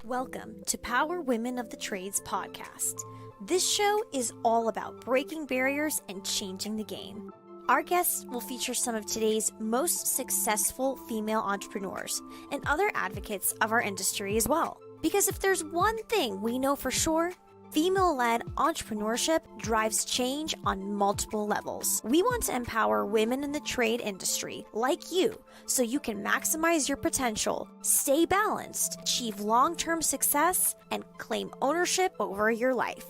Welcome to Power Women of the Trades podcast. This show is all about breaking barriers and changing the game. Our guests will feature some of today's most successful female entrepreneurs and other advocates of our industry as well. Because if there's one thing we know for sure, female-led entrepreneurship drives change on multiple levels. We want to empower women in the trade industry like you so you can maximize your potential, stay balanced, achieve long-term success, and claim ownership over your life.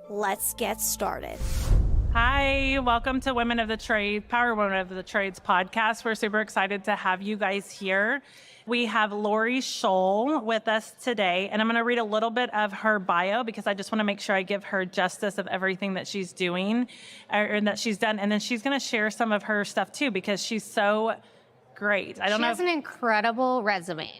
Let's get started. Hi, welcome to Women of the Trade, Power Women of the Trades podcast. We're super excited to have you guys here. We have Lori Tschohl with us today, and I'm going to read a little bit of her bio because I just want to make sure I give her justice of everything that she's doing or that she's done. And then she's going to share some of her stuff too because she's so great. She has an incredible resume.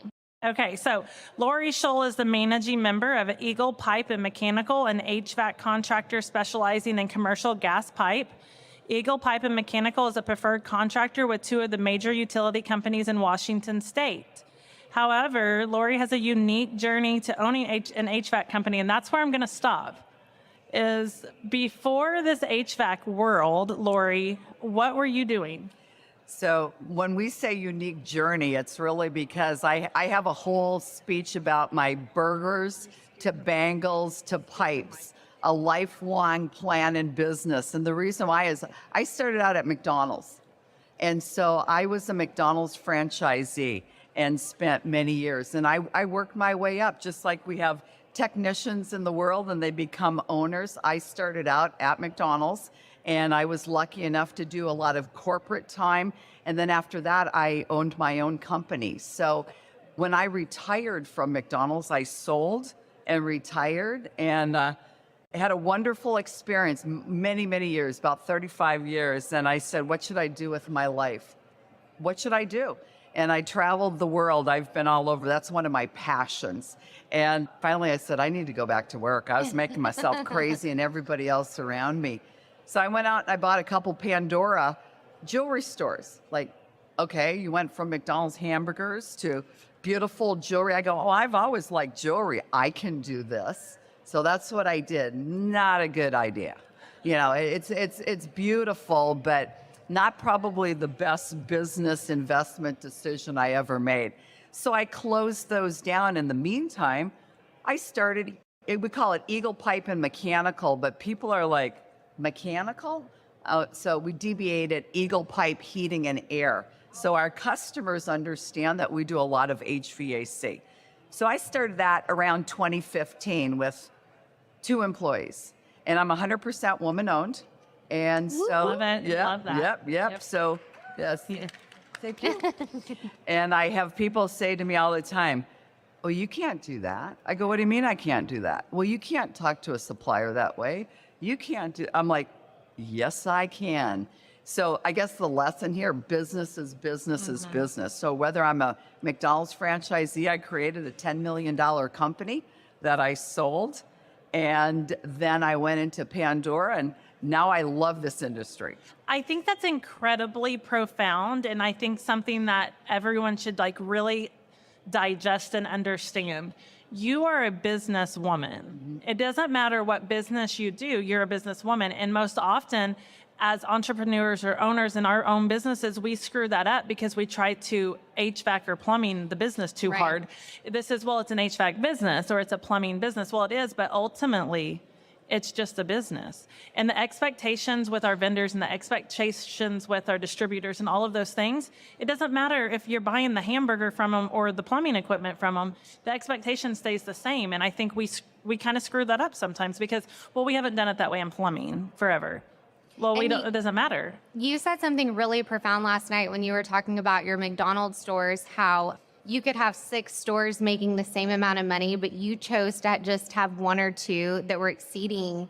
Okay, so Lori Tschohl is the managing member of Eagle Pipe and Mechanical, an HVAC contractor specializing in commercial gas pipe. Eagle Pipe and Mechanical is a preferred contractor with two of the major utility companies in Washington state. However, Lori has a unique journey to owning an HVAC company, and that's where I'm going to stop. Is before this HVAC world, Lori, what were you doing? So when we say unique journey, it's really because I have a whole speech about my burgers to bangles to pipes, a lifelong plan in business. And the reason why is I started out at McDonald's. And so I was a McDonald's franchisee and spent many years. And I worked my way up, just like we have technicians in the world and they become owners. I started out at McDonald's. And I was lucky enough to do a lot of corporate time. And then after that, I owned my own company. So when I retired from McDonald's, I sold and retired and had a wonderful experience, many, many years, about 35 years. And I said, what should I do with my life? What should I do? And I traveled the world. I've been all over. That's one of my passions. And finally, I said, I need to go back to work. I was making myself crazy and everybody else around me. So I went out and I bought a couple Pandora jewelry stores. Like, okay, you went from McDonald's hamburgers to beautiful jewelry. I go, oh, I've always liked jewelry. I can do this. So that's what I did. Not a good idea. You know, it's beautiful, but not probably the best business investment decision I ever made. So I closed those down. In the meantime, I started, we call it Eagle Pipe and Mechanical, but people are like, mechanical? So we deviated Eagle Pipe Heating and Air. So our customers understand that we do a lot of HVAC. So I started that around 2015 with 2 employees. And I'm 100% woman-owned. And so, love it. Yeah, Love that. Yep. So, yes. Thank you. And I have people say to me all the time, oh, you can't do that. I go, what do you mean I can't do that? Well, you can't talk to a supplier that way. You can't do, I'm like, yes, I can. So I guess the lesson here, business is business is business. So whether I'm a McDonald's franchisee, I created a $10 million company that I sold. And then I went into Pandora and now I love this industry. I think that's incredibly profound. And I think something that everyone should really digest and understand. You are a businesswoman. Mm-hmm. It doesn't matter what business you do, you're a businesswoman. And most often, as entrepreneurs or owners in our own businesses, we screw that up because we try to HVAC or plumbing the business too hard. This is, well, it's an HVAC business or it's a plumbing business. Well, it is, but ultimately, it's just a business. And the expectations with our vendors and the expectations with our distributors and all of those things, it doesn't matter if you're buying the hamburger from them or the plumbing equipment from them, the expectation stays the same. And I think we kind of screw that up sometimes because, well, we haven't done it that way in plumbing forever. Well, it doesn't matter. You said something really profound last night when you were talking about your McDonald's stores, how you could have 6 stores making the same amount of money, but you chose to just have 1 or 2 that were exceeding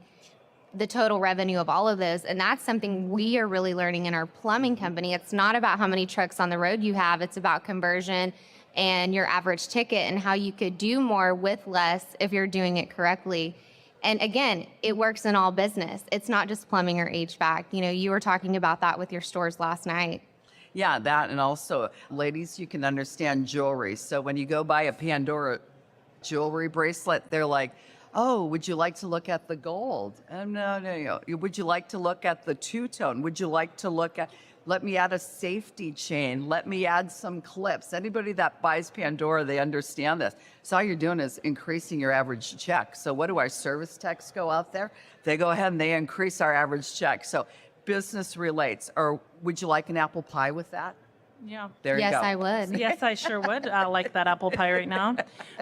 the total revenue of all of those. And that's something we are really learning in our plumbing company. It's not about how many trucks on the road you have. It's about conversion and your average ticket and how you could do more with less if you're doing it correctly. And again, it works in all business. It's not just plumbing or HVAC. You know, you were talking about that with your stores last night. Yeah, that, and also, ladies, you can understand jewelry. So when you go buy a Pandora jewelry bracelet, they're like, oh, would you like to look at the gold? No. Would you like to look at the two-tone? Would you like to look at, let me add a safety chain. Let me add some clips. Anybody that buys Pandora, they understand this. So all you're doing is increasing your average check. So what do our service techs go out there? They go ahead and they increase our average check. So business relates. Or would you like an apple pie with that? Yeah. There you Yes, go. I would. Yes, I sure would. I like that apple pie right now.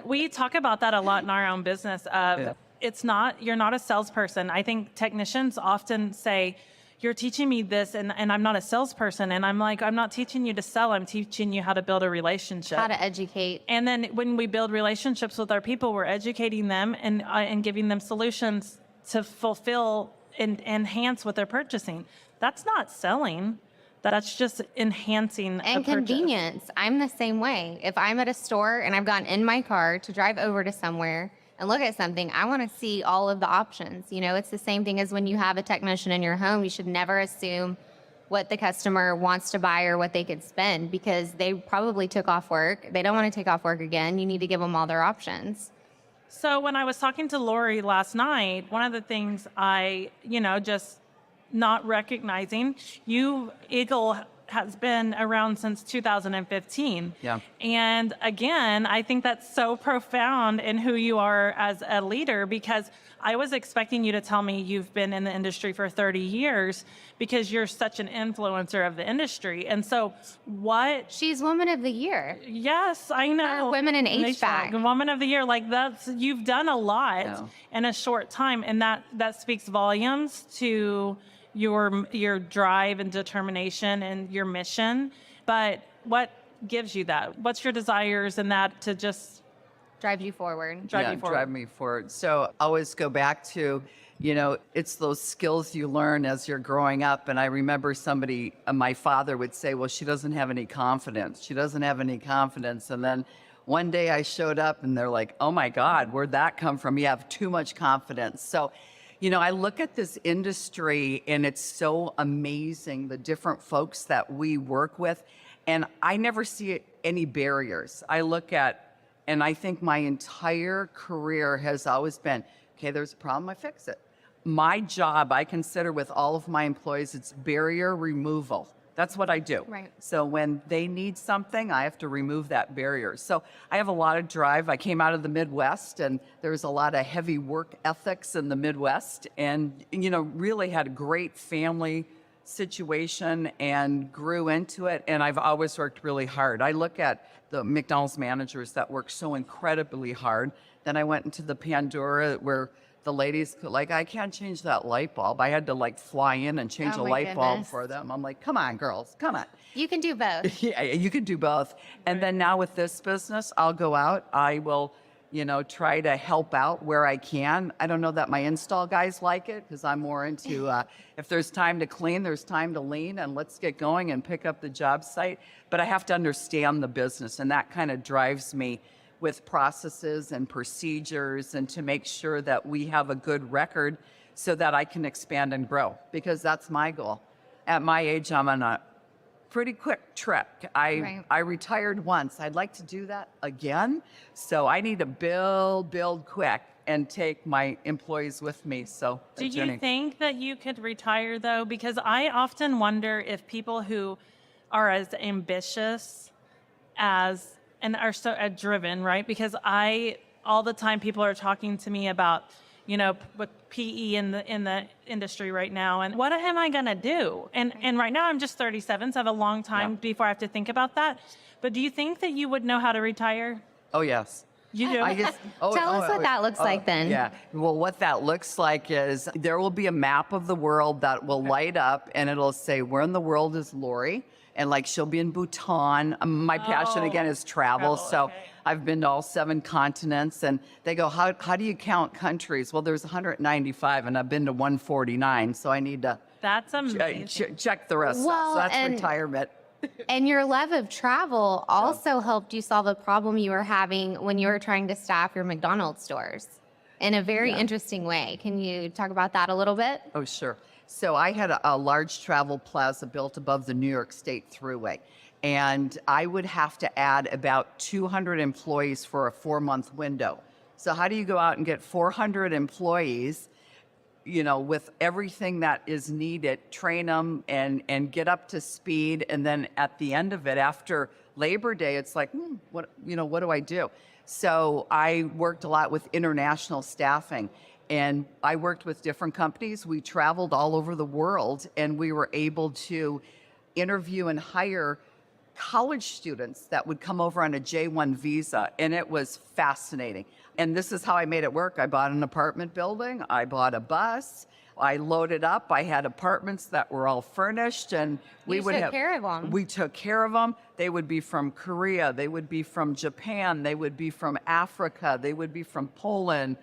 We talk about that a lot in our own business. You're not a salesperson. I think technicians often say, you're teaching me this and I'm not a salesperson. And I'm like, I'm not teaching you to sell. I'm teaching you how to build a relationship. How to educate. And then when we build relationships with our people, we're educating them and giving them solutions to fulfill and enhance what they're purchasing. That's not selling. That's just enhancing And a purchase. convenience. I'm the same way. If I'm at a store and I've gotten in my car to drive over to somewhere and look at something, I want to see all of the options. You know, it's the same thing as when you have a technician in your home. You should never assume what the customer wants to buy or what they could spend because they probably took off work. They don't want to take off work again. You need to give them all their options. So when I was talking to Lori last night, one of the things I, just not recognizing, Eagle has been around since 2015. Yeah. And again, I think that's so profound in who you are as a leader because I was expecting you to tell me you've been in the industry for 30 years because you're such an influencer of the industry. And so She's Woman of the Year. Yes, I know. Or Women in HVAC. Woman of the Year. Like you've done a lot Yeah. in a short time. And that speaks volumes to your drive and determination and your mission. But what gives you that? What's your desires in that to just Drive you forward. drive you forward? Drive me forward. So I always go back to, it's those skills you learn as you're growing up. And I remember my father would say, well, she doesn't have any confidence. She doesn't have any confidence. And then one day I showed up and they're like, oh my God, where'd that come from? You have too much confidence. So I look at this industry and it's so amazing, the different folks that we work with, and I never see any barriers. I look at, and I think my entire career has always been, okay, there's a problem, I fix it. My job, I consider with all of my employees, it's barrier removal. That's what I do. Right. So when they need something, I have to remove that barrier. So I have a lot of drive. I came out of the Midwest and there's a lot of heavy work ethics in the Midwest and, really had a great family situation and grew into it. And I've always worked really hard. I look at the McDonald's managers that work so incredibly hard. Then I went into the Pandora where the ladies could, I can't change that light bulb. I had to fly in and change Oh a my light bulb goodness. for them. I'm like, come on, girls, come on. You can do both. Yeah, you could do both. And then now with this business, I'll go out. I will, try to help out where I can. I don't know that my install guys like it because I'm more into if there's time to clean, there's time to lean, and let's get going and pick up the job site. But I have to understand the business, and that kind of drives me with processes and procedures and to make sure that we have a good record so that I can expand and grow because that's my goal. At my age, I'm on a pretty quick trek. I retired once. I'd like to do that again. So I need to build quick and take my employees with me. So Do you think that you could retire though? Because I often wonder if people who are as ambitious and are so driven, right? Because all the time people are talking to me about, with PE in the industry right now, and what am I gonna do? And right now I'm just 37, so I have a long time before I have to think about that. But do you think that you would know how to retire? Oh, yes. You do? Tell us what that looks like then. Yeah. Well, what that looks like is there will be a map of the world that will light up and it'll say, where in the world is Lori? And she'll be in Bhutan. My passion again is travel. So okay. I've been to all 7 continents and they go, how do you count countries? Well, there's 195 and I've been to 149. So I need to That's amazing. check the rest. Well, So that's and- retirement. And your love of travel also helped you solve a problem you were having when you were trying to staff your McDonald's stores in a very interesting way. Can you talk about that a little bit? Oh, sure. So I had a large travel plaza built above the New York State Thruway. And I would have to add about 200 employees for a 4-month window So how do you go out and get 400 employees, with everything that is needed, train them and get up to speed. And then at the end of it, after Labor Day, it's like, what do I do? So I worked a lot with international staffing, and I worked with different companies. We traveled all over the world, and we were able to interview and hire college students that would come over on a J1 visa, and it was fascinating. And this is how I made it work. I bought an apartment building, I bought a bus, I loaded up, I had apartments that were all furnished, and we took care of them. We took care of them. They would be from Korea, they would be from Japan, they would be from Africa, they would be from Poland,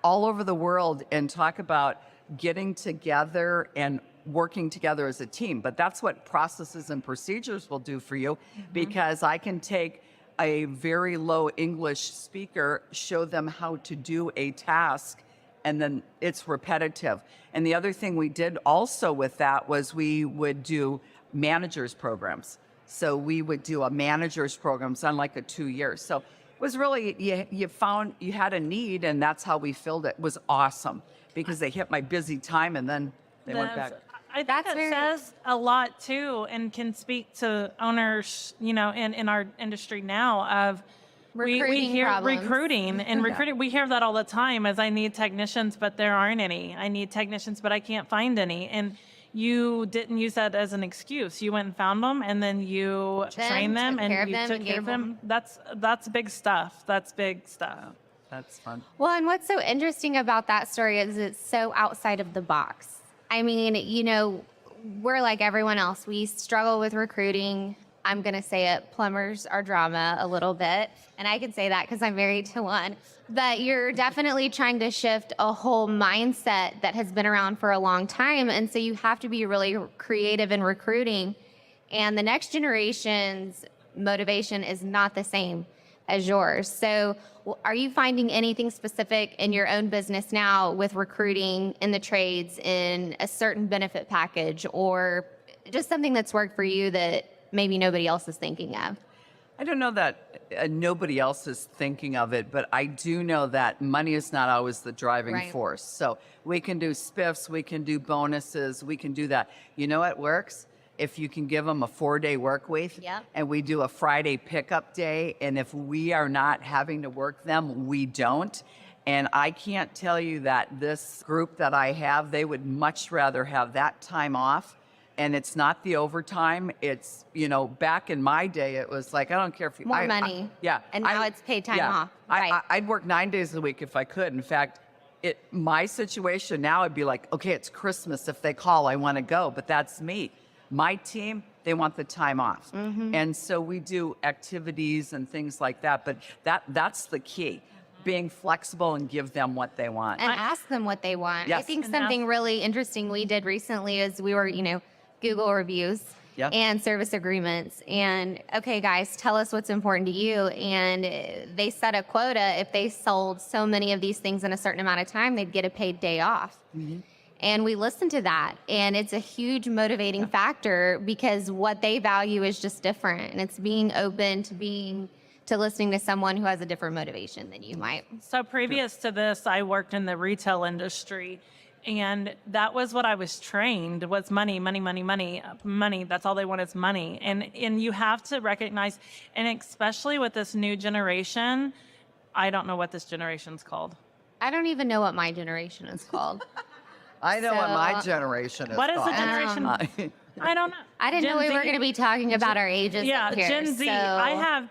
all over the world, and talk about getting together and working together as a team. But that's what processes and procedures will do for you, because I can take a very low English speaker, show them how to do a task, and then it's repetitive. And the other thing we did also with that was we would do managers programs. So we would do a managers program, on like a 2 years. So it was really, you found you had a need, and that's how we filled it. It was awesome, because they hit my busy time and then they went back. I think that says a lot too, and can speak to owners, in our industry now of we hear problems. recruiting and recruiting. We hear that all the time as I need technicians, but there aren't any. I need technicians, but I can't find any. And you didn't use that as an excuse. You went and found them, and then you trained them and you took care of them. That's big stuff. That's big stuff. That's fun. Well, and what's so interesting about that story is it's so outside of the box. I mean, we're like everyone else. We struggle with recruiting. I'm going to say it. Plumbers are drama a little bit. And I can say that because I'm married to one. But you're definitely trying to shift a whole mindset that has been around for a long time. And so you have to be really creative in recruiting. And the next generation's motivation is not the same as yours. So are you finding anything specific in your own business now with recruiting in the trades, in a certain benefit package, or just something that's worked for you that maybe nobody else is thinking of? I don't know that nobody else is thinking of it, but I do know that money is not always the driving force. So we can do spiffs, we can do bonuses, we can do that. You know what works? If you can give them a 4-day work week, and we do a Friday pickup day, and if we are not having to work them, we don't. And I can't tell you that this group that I have, they would much rather have that time off. And it's not the overtime. It's, back in my day, it was like, I don't care if you... More money. And now it's paid time off. Right. I'd work 9 days a week if I could. In fact, my situation now, I'd be like, okay, it's Christmas. If they call, I want to go. But that's me. My team, they want the time off. And so we do activities and things like that. But that's the key, being flexible and give them what they want. And ask them what they want. Yes. I think something really interesting we did recently is we were, Google reviews and service agreements. And, okay, guys, tell us what's important to you. And they set a quota. If they sold so many of these things in a certain amount of time, they'd get a paid day off. And we listen to that, and it's a huge motivating factor, because what they value is just different, and it's being open to listening to someone who has a different motivation than you might. So previous to this, I worked in the retail industry, and that was what I was trained was money, money, money, money, money. That's all they want is money. And you have to recognize, and especially with this new generation, I don't know what this generation's called. I don't even know what my generation is called. I know what my generation is. What is the called. generation? I don't know. I didn't know we were going to be talking about our ages. Yeah, up here, Gen Z. so-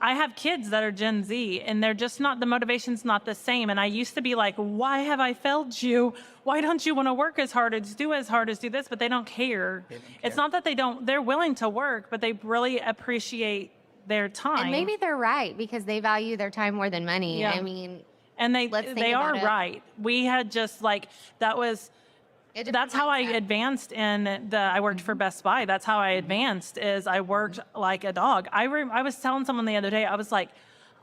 I have kids that are Gen Z, and they're just not, the motivation's not the same. And I used to be like, why have I failed you? Why don't you want to work as hard as do this? But they don't care. It's not that they're willing to work, but they really appreciate their time. And maybe they're right, because they value their time more than money. Yeah. I mean, and they are about it. right. We had just that's how I advanced I worked for Best Buy. That's how I advanced, is I worked like a dog. I was telling someone the other day, I was like,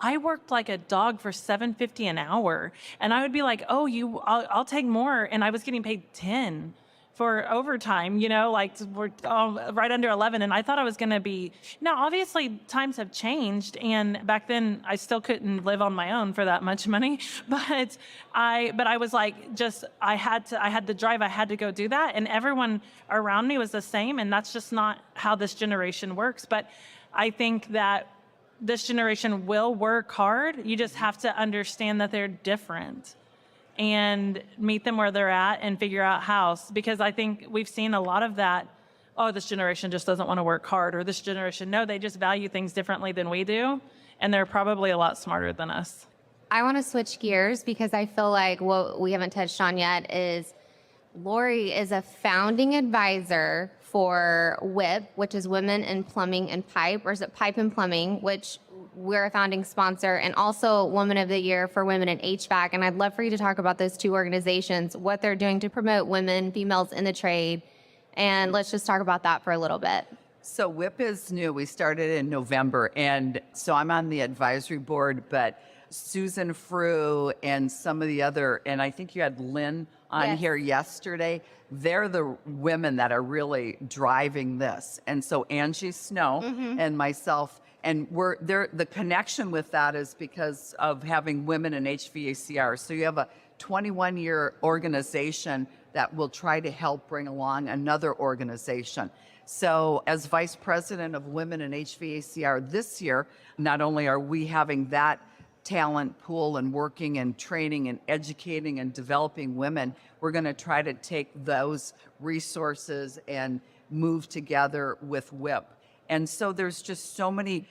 I worked like a dog for $7.50 an hour. And I would be like, oh, I'll take more. And I was getting paid $10 for overtime, like we're right under 11. And I thought I was going to be, now obviously times have changed. And back then I still couldn't live on my own for that much money. But I was like, I had the drive, I had to go do that. And everyone around me was the same. And that's just not how this generation works. But I think that this generation will work hard. You just have to understand that they're different and meet them where they're at and figure out how. Because I think we've seen a lot of that, oh, this generation just doesn't want to work hard, or this generation, no, they just value things differently than we do, and they're probably a lot smarter than us. I want to switch gears because I feel like what we haven't touched on yet is Lori is a founding advisor for WIP, which is Women in Plumbing and Pipe, or is it Pipe and Plumbing, which we're a founding sponsor, and also Woman of the Year for Women in HVAC. And I'd love for you to talk about those two organizations, what they're doing to promote women, females in the trade. And let's just talk about that for a little bit. So WIP is new. We started in November. And so I'm on the advisory board, but Susan Frew and some of the other, and I think you had Lynn on here yesterday. They're the women that are really driving this. And so Angie Snow and myself, and we're there. The connection with that is because of having women in HVACR. So you have a 21-year organization that will try to help bring along another organization. So as vice president of Women in HVACR this year, not only are we having that talent pool and working and training and educating and developing women, we're going to try to take those resources and move together with WIP. And so there's so many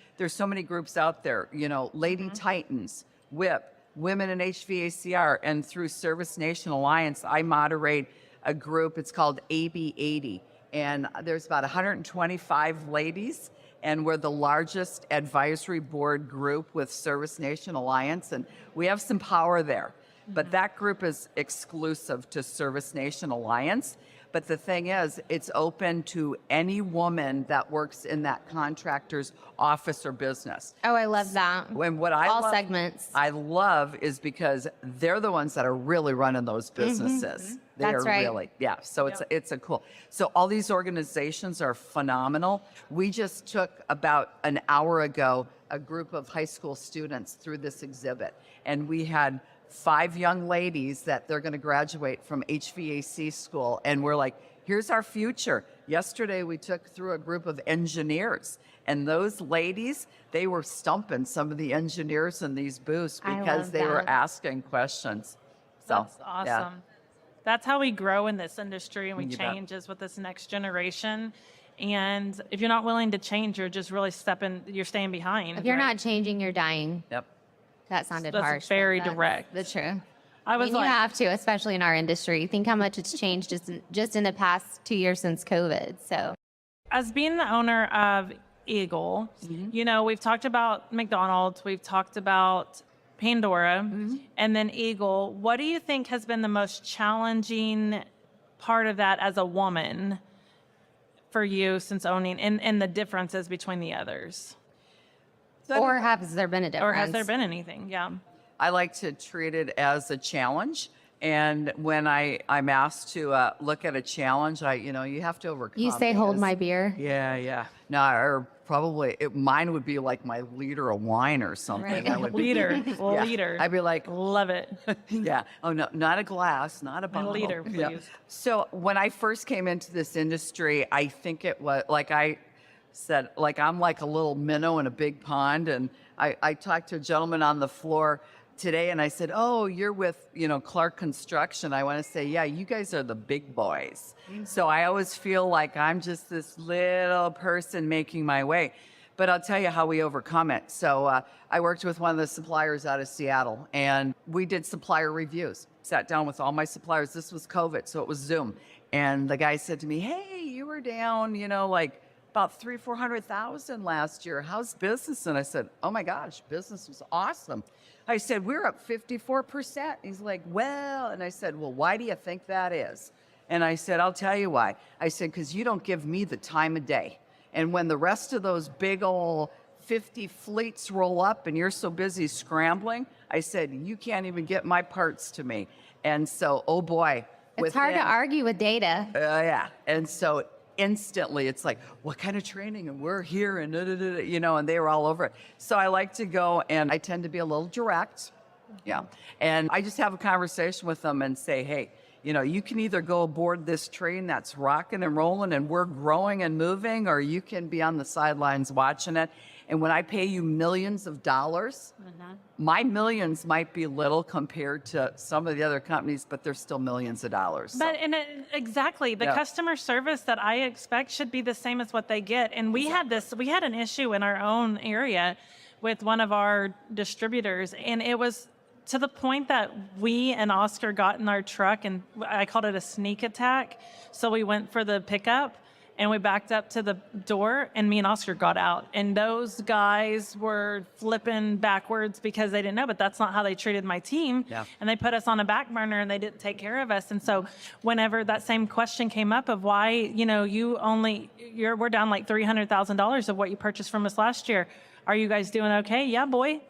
groups out there, Lady Titans, WIP, Women in HVACR, and through Service Nation Alliance, I moderate a group. It's called AB80, and there's about 125 ladies, and we're the largest advisory board group with Service Nation Alliance, and we have some power there. But that group is exclusive to Service Nation Alliance. But the thing is, it's open to any woman that works in that contractor's office or business. Oh, I love that. And what I All love, segments. I love is because they're the ones that are really running those businesses. They That's are right. really, yeah. So it's a cool. So all these organizations are phenomenal. We just took about an hour ago a group of high school students through this exhibit, and we had 5 young ladies that they're going to graduate from HVAC school, and we're like, here's our future. Yesterday we took through a group of engineers, and those ladies, they were stumping some of the engineers in these booths because they were asking questions. So That's awesome. yeah. That's how we grow in this industry, and we You bet. change is with this next generation. And if you're not willing to change, you're just really you're staying behind. If you're not changing, you're dying. Yep. That sounded That's harsh. very but that's direct. The truth. I was You like, have to, especially in our industry. Think how much it's changed just in the past 2 years since COVID. So, as being the owner of Eagle, we've talked about McDonald's, we've talked about Pandora, and then Eagle. What do you think has been the most challenging part of that as a woman for you since owning, and the differences between the others? or has there been a difference? Or has there been anything? Yeah. I like to treat it as a challenge. And when I'm asked to look at a challenge, you have to overcome. You say, hold because- my beer. Yeah. No, or probably mine would be like my liter of wine or something. Right. That would be, Leader. yeah. Leader. I'd be like, Love it. yeah. Oh no, not a glass, not a bottle. liter, Yeah. please. So when I first came into this industry, I think it was like I said, like I'm like a little minnow in a big pond, and I talked to a gentleman on the floor today, and I said, "Oh, you're with Clark Construction." I want to say, "Yeah, you guys are the big boys." So I always feel like I'm just this little person making my way. But I'll tell you how we overcome it. So I worked with one of the suppliers out of Seattle, and we did supplier reviews. Sat down with all my suppliers. This was COVID, so it was Zoom. And the guy said to me, "Hey, you were down, like about 300,000-400,000 last year. How's business?" And I said, "Oh my gosh, business was awesome." I said, "We're up 54%. He's like, "Well," and I said, "Well, why do you think that is?" And I said, "I'll tell you why." I said, "Because you don't give me the time of day. And when the rest of those big old 50 fleets roll up and you're so busy scrambling," I said, "you can't even get my parts to me." And so, oh boy, It's hard to argue with data. Yeah. And so instantly it's like, what kind of training? And we're here and, you know, and they were all over it. So I like to go, and I tend to be a little direct. Yeah. And I just have a conversation with them and say, hey, you know, you can either go aboard this train that's rocking and rolling and we're growing and moving, or you can be on the sidelines watching it. And when I pay you millions of dollars, my millions might be little compared to some of the other companies, but they're still millions of dollars. So. But exactly, the customer service that I expect should be the same as what they get. And we had an issue in our own area with one of our distributors, and it was to the point that we and Oscar got in our truck, and I called it a sneak attack. So we went for the pickup, and we backed up to the door, and me and Oscar got out. And those guys were flipping backwards because they didn't know, but that's not how they treated my team. Yeah. And they put us on a back burner, and they didn't take care of us. And so whenever that same question came up of why, you know, we're down like $300,000 of what you purchased from us last year. Are you guys doing okay? Yeah, boy.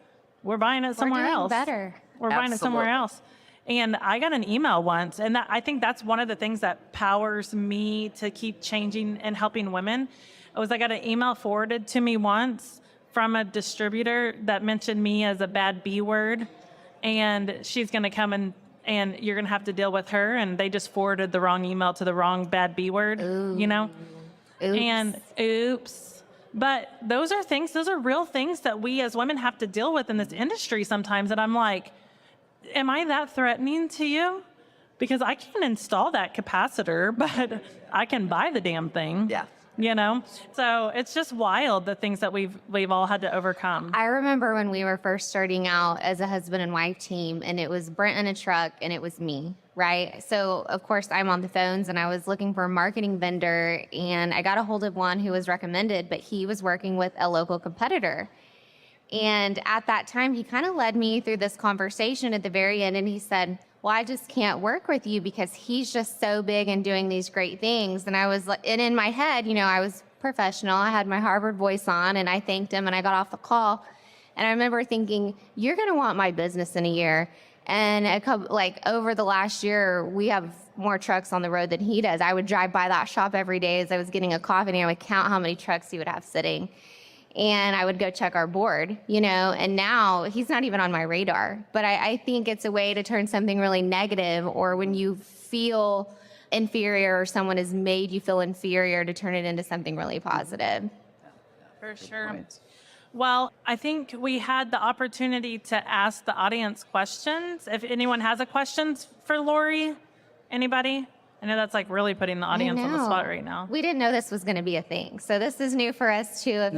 We're buying it somewhere We're doing else. better. We're buying it somewhere else. And I got an email once, and I think that's one of the things that powers me to keep changing and helping women. I got an email forwarded to me once from a distributor that mentioned me as a bad B word, and she's going to come and you're going to have to deal with her. And they just forwarded the wrong email to the wrong bad B word, you know? Oops. And oops. But those are real things that we as women have to deal with in this industry sometimes. And I'm like, am I that threatening to you? Because I can't install that capacitor, but I can buy the damn thing. Yeah. You know? So it's just wild, the things that we've all had to overcome. I remember when we were first starting out as a husband and wife team, and it was Brent in a truck and it was me, right? So of course I'm on the phones, and I was looking for a marketing vendor, and I got a hold of one who was recommended, but he was working with a local competitor. And at that time, he kind of led me through this conversation at the very end, and he said, well, I just can't work with you because he's just so big and doing these great things. And I was like, and in my head, you know, I was professional. I had my Harvard voice on, and I thanked him, and I got off the call. And I remember thinking, you're going to want my business in a year. And over the last year, we have more trucks on the road than he does. I would drive by that shop every day as I was getting a coffee, and I would count how many trucks he would have sitting. And I would go check our board, you know, and now he's not even on my radar. But I think it's a way to turn something really negative, or when you feel inferior or someone has made you feel inferior, to turn it into something really positive. For sure. Well, I think we had the opportunity to ask the audience questions. If anyone has a questions for Lori, anybody? I know that's like really putting the audience on the spot right now. We didn't know this was going to be a thing. So this is new for us too.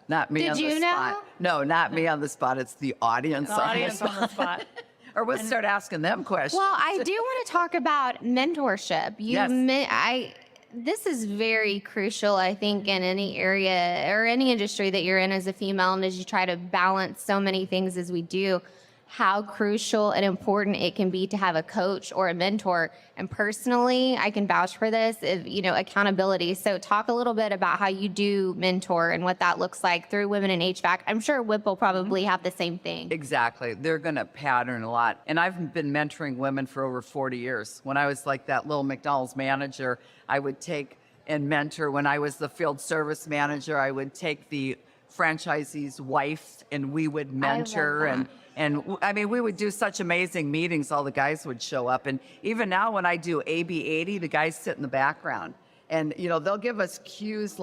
Not me on the spot. Did you know? No, not me on the spot. It's the audience, On the spot. Or we'll start asking them questions. Well, I do want to talk about mentorship. Yes. This is very crucial, I think, in any area or any industry that you're in as a female, and as you try to balance so many things as we do, how crucial and important it can be to have a coach or a mentor. And personally, I can vouch for this, accountability. So talk a little bit about how you do mentor and what that looks like through Women in HVAC. I'm sure WIP will probably have the same thing. Exactly. They're going to pattern a lot. And I've been mentoring women for over 40 years. When I was like that little McDonald's manager, I would take and mentor. When I was the field service manager, I would take the franchisee's wife, and we would mentor. And I mean, we would do such amazing meetings. All the guys would show up. And even now when I do AB80, the guys sit in the background. And, you know, they'll give us cues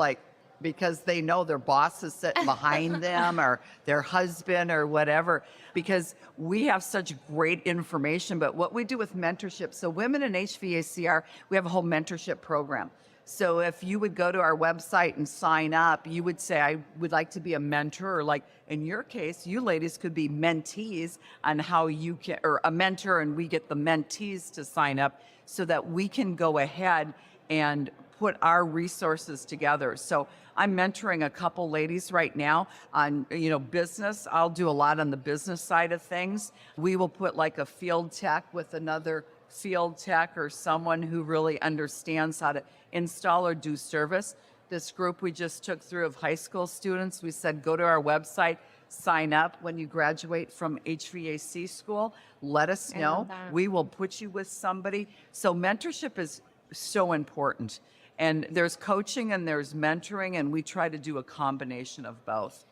because they know their boss is sitting behind them, or their husband or whatever, because we have such great information. But what we do with mentorship, so Women in HVACR, we have a whole mentorship program. So if you would go to our website and sign up, you would say, I would like to be a mentor, or like in your case, you ladies could be mentees on how you can, or a mentor, and we get the mentees to sign up so that we can go ahead and put our resources together. So I'm mentoring a couple ladies right now on, business. I'll do a lot on the business side of things. We will put like a field tech with another field tech, or someone who really understands how to install or do service. This group we just took through of high school students, we said, go to our website, sign up when you graduate from HVAC school, let us I know. love that. We will put you with somebody. So mentorship is so important. And there's coaching and there's mentoring, and we try to do a combination of both.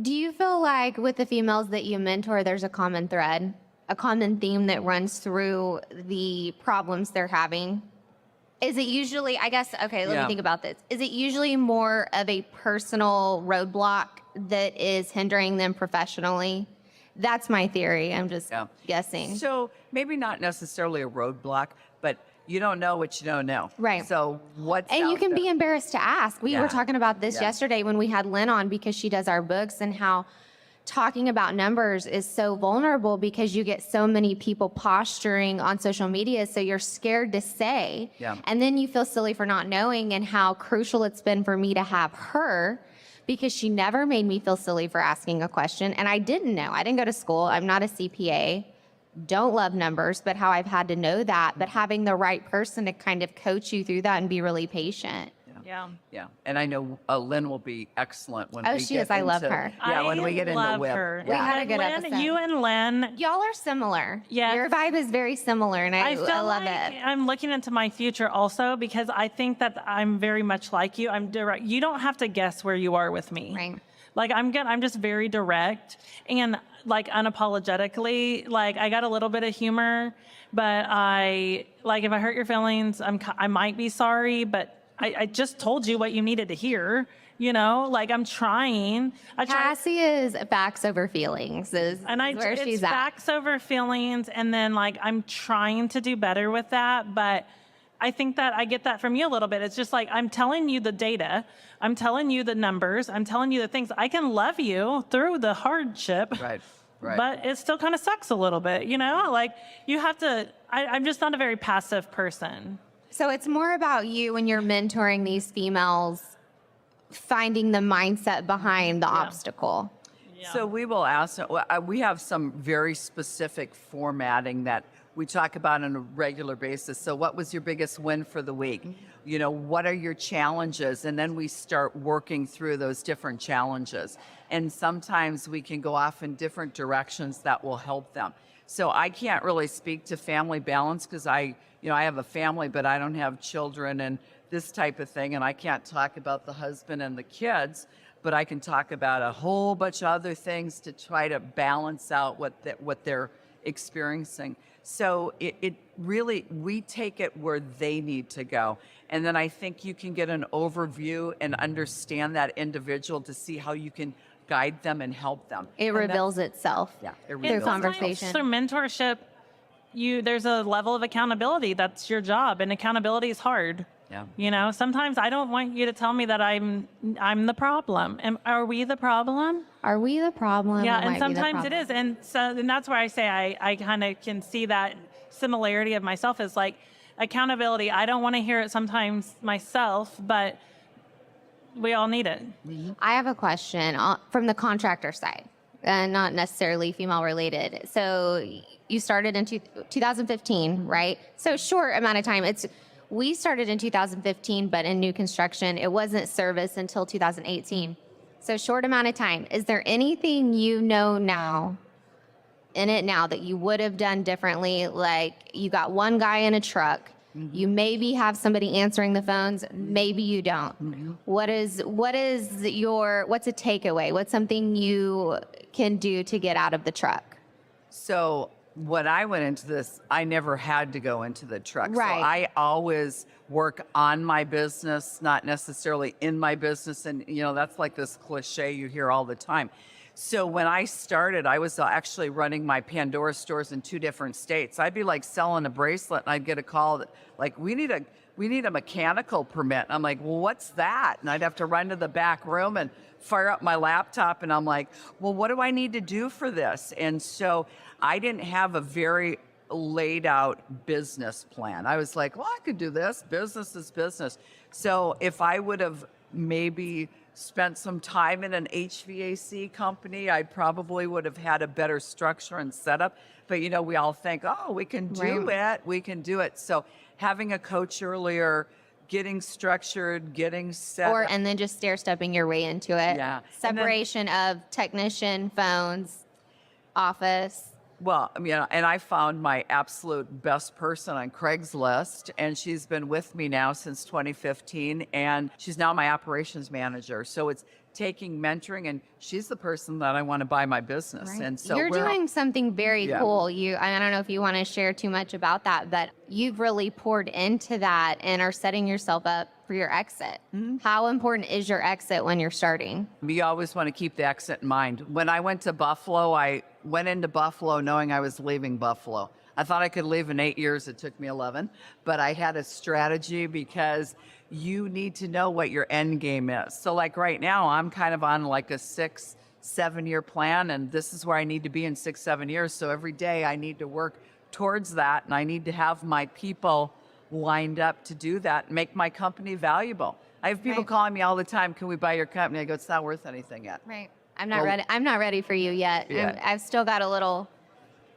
Do you feel like with the females that you mentor, there's a common thread, a common theme that runs through the problems they're having? Is it usually, I guess, okay, let me think about this. Is it usually more of a personal roadblock that is hindering them professionally? That's my theory. I'm just guessing. So maybe not necessarily a roadblock, but you don't know what you don't know. Right. So what's And you out can there? be embarrassed to ask. We were talking about this yesterday when we had Lynn on, because she does our books, and how talking about numbers is so vulnerable because you get so many people posturing on social media. So you're scared to say. Yeah. And then you feel silly for not knowing, and how crucial it's been for me to have her, because she never made me feel silly for asking a question. And I didn't know. I didn't go to school. I'm not a CPA. Don't love numbers, but how I've had to know that. But having the right person to kind of coach you through that and be really patient. Yeah. Yeah, and I know Lynn will be excellent when Oh, we she get is. I love into- her. Yeah, when we get into love WIP. her. We had a good Lynn, episode. You and Lynn, Y'all are similar. Yes. Your vibe is very similar, and I feel love like it. I'm looking into my future also, because I think that I'm very much like you. I'm direct. You don't have to guess where you are with me. Right. Like I'm just very direct and like unapologetically. Like I got a little bit of humor, but I like if I hurt your feelings, I might be sorry, but I just told you what you needed to hear. You know, like I'm trying. Cassie is facts over feelings. Is where it's she's at. facts over feelings, and then like I'm trying to do better with that, but I think that I get that from you a little bit. It's just like I'm telling you the data, I'm telling you the numbers, I'm telling you the things. I can love you through the hardship, Right. but it still kind of sucks a little bit, you know? Like you have to. I'm just not a very passive person. So it's more about you when you're mentoring these females, finding the mindset behind the obstacle. Yeah. So we will ask, we have some very specific formatting that we talk about on a regular basis. So what was your biggest win for the week? You know, what are your challenges? And then we start working through those different challenges. And sometimes we can go off in different directions that will help them. So I can't really speak to family balance because I have a family, but I don't have children and this type of thing. And I can't talk about the husband and the kids, but I can talk about a whole bunch of other things to try to balance out what they're experiencing. So it really, we take it where they need to go. And then I think you can get an overview and understand that individual to see how you can guide them and help them. It reveals itself. Yeah, it Through reveals conversation. Through mentorship, there's a level of accountability. That's your job, and accountability is hard. Yeah. You know, sometimes I don't want you to tell me that I'm the problem. Are we the problem? Are we the problem? Yeah, or and might we the sometimes it problem? is. And that's where I say I kind of can see that similarity of myself is like accountability. I don't want to hear it sometimes myself, but we all need it. I have a question from the contractor side, and not necessarily female related. So you started in 2015, right? So short amount of time. We started in 2015, but in new construction, it wasn't service until 2018. So short amount of time. Is there anything you know now, that you would have done differently? Like you got one guy in a truck. You maybe have somebody answering the phones. Maybe you don't. What's a takeaway? What's something you can do to get out of the truck? So when I went into this, I never had to go into the truck. Right. So I always work on my business, not necessarily in my business. And, that's like this cliche you hear all the time. So when I started, I was actually running my Pandora stores in 2 different states. I'd be like selling a bracelet and I'd get a call that like, we need a mechanical permit. I'm like, well, what's that? And I'd have to run to the back room and fire up my laptop. And I'm like, well, what do I need to do for this? And so I didn't have a very laid out business plan. I was like, well, I could do this. Business is business. So if I would have maybe spent some time in an HVAC company, I probably would have had a better structure and setup. But, we all think, oh, we can do it. We can do it. So having a coach earlier, getting structured, getting set. And then just stair-stepping your way into it. Yeah. Separation of technician, phones, office. Well, and I found my absolute best person on Craigslist, and she's been with me now since 2015, and she's now my operations manager. So it's taking mentoring, and she's the person that I want to buy my business. Right. And so you're doing something very Yeah. cool. I don't know if you want to share too much about that, but you've really poured into that and are setting yourself up for your exit. How important is your exit when you're starting? You always want to keep the exit in mind. When I went to Buffalo, I went into Buffalo knowing I was leaving Buffalo. I thought I could leave in 8 years. It took me 11. But I had a strategy because you need to know what your end game is. So like right now, I'm kind of on like a 6-7 year plan, and this is where I need to be in 6-7 years. So every day I need to work towards that, and I need to have my people lined up to do that and make my company valuable. I have people calling me all the time, can we buy your company? I go, it's not worth anything yet. Right. I'm not ready. I'm not ready for you yet. Yeah. I've still got a little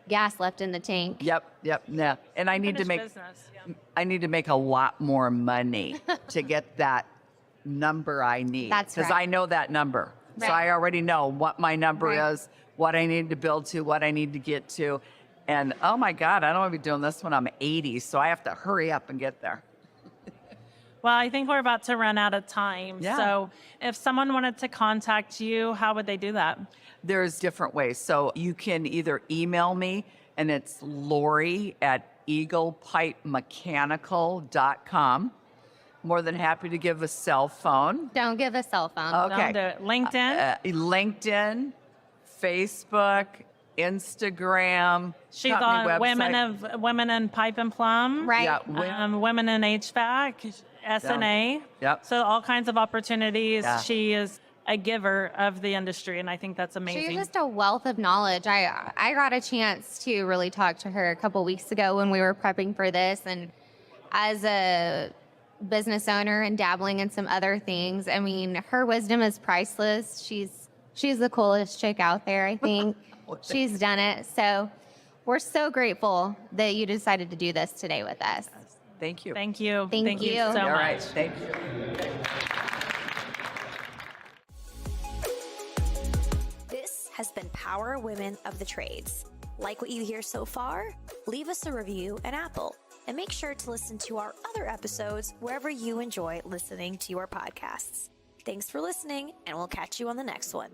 gas left in the tank. Yep, yeah. And I need to make business. Yeah. I need to make a lot more money to get that number I need. That's Because right. I know that number. So Right. I already know what my number Right. is, what I need to build to, what I need to get to. And oh my God, I don't want to be doing this when I'm 80, so I have to hurry up and get there. Well, I think we're about to run out of time. Yeah. So if someone wanted to contact you, how would they do that? There's different ways. So you can either email me, and it's Lori at eaglepipemechanical.com. More than happy to give a cell phone. Don't give a cell phone. Okay. Don't do it. LinkedIn? LinkedIn, Facebook, Instagram. She's company on website. Women in Pipe and Plum. Right. Yeah, Women in HVAC, SNA. Yep. So all kinds of opportunities. Yeah. She is a giver of the industry, and I think that's amazing. She's just a wealth of knowledge. I got a chance to really talk to her a couple weeks ago when we were prepping for this, and as a business owner and dabbling in some other things, I mean, her wisdom is priceless. She's the coolest chick out there, I think. She's done it. So we're so grateful that you decided to do this today with us. Thank you. Thank you. Thank you. so All much. right. Thank you. This has been Power Women of the Trades. Like what you hear so far? Leave us a review at Apple, and make sure to listen to our other episodes wherever you enjoy listening to your podcasts. Thanks for listening, and we'll catch you on the next one.